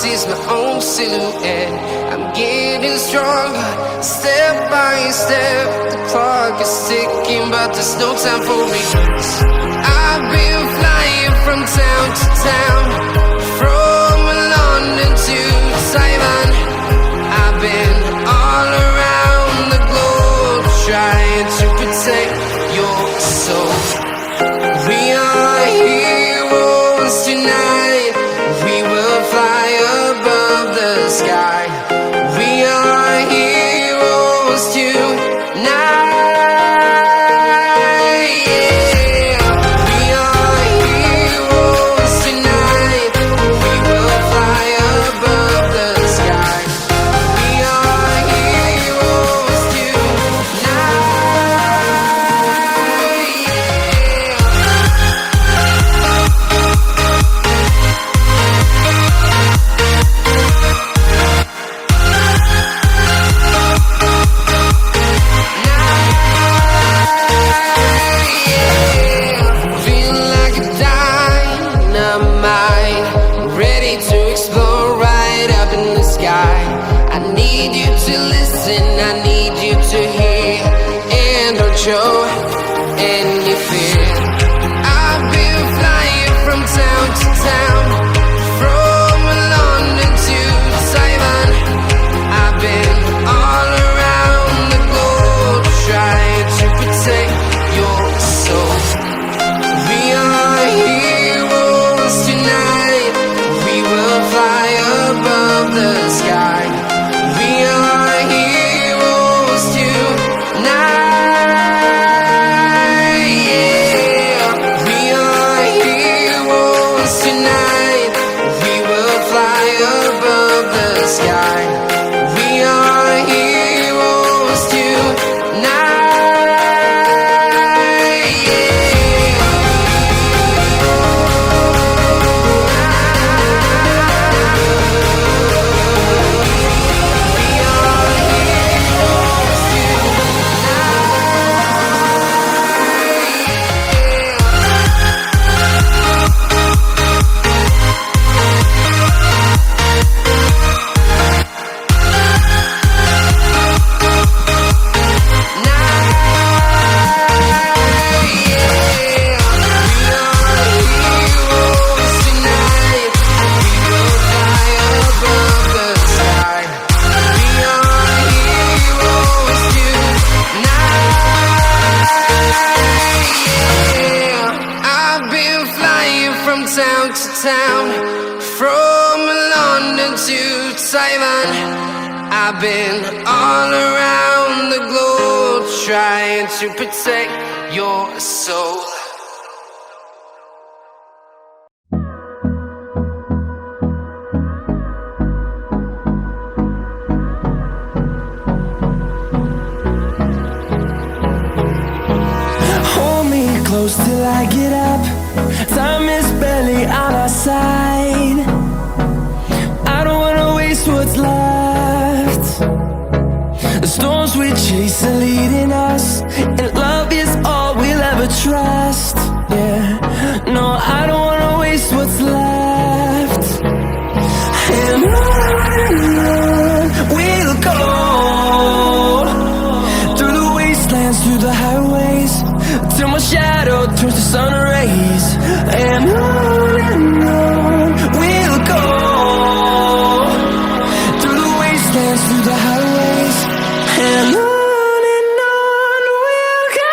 sees my own silhouette. I'm getting stronger, step by step. The clock is ticking, but there's no time for me. I've been flying from town to town, from London to Taiwan. I've been all around the globe, trying to protect your soul. We are heroes tonight. We will fly above the sky. We are heroes tonight. Show any fear. I've been flying from town to town, from London to Taiwan. I've been all around the globe, trying to protect your soul. We are heroes tonight. We will fly above the sky. We are heroes tonight. Town to town, from London to Taiwan. I've been all around the globe, trying to protect your soul. Hold me close till I get up. Time is barely on our side. I don't wanna waste what's left. The storms we chase are leading us, and love is all we'll ever trust. Yeah, no, I don't wanna waste what's left. And on we'll go, through the wastelands, through the highways, till my shadow turns to sun rays. And on we'll go, through the wastelands, through the highways. And on we'll go.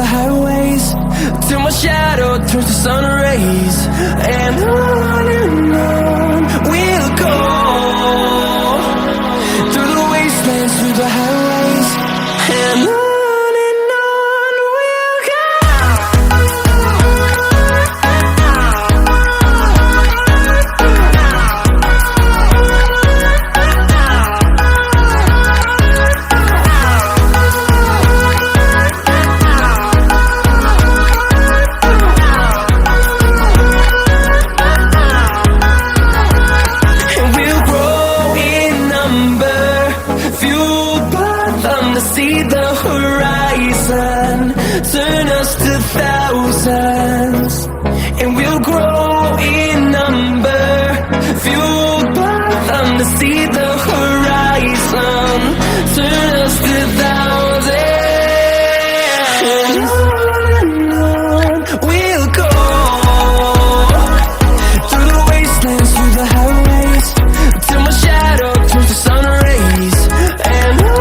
highways, till my shadow turns to sun rays. And on we'll go, through the wastelands, through the highways, and on. See the horizon, turn us to thousands, and we'll grow in number, fueled by them to see the horizon, turn us to thousands, and on we'll go, through the wastelands, through the highways, till my shadow turns to sun rays, and on.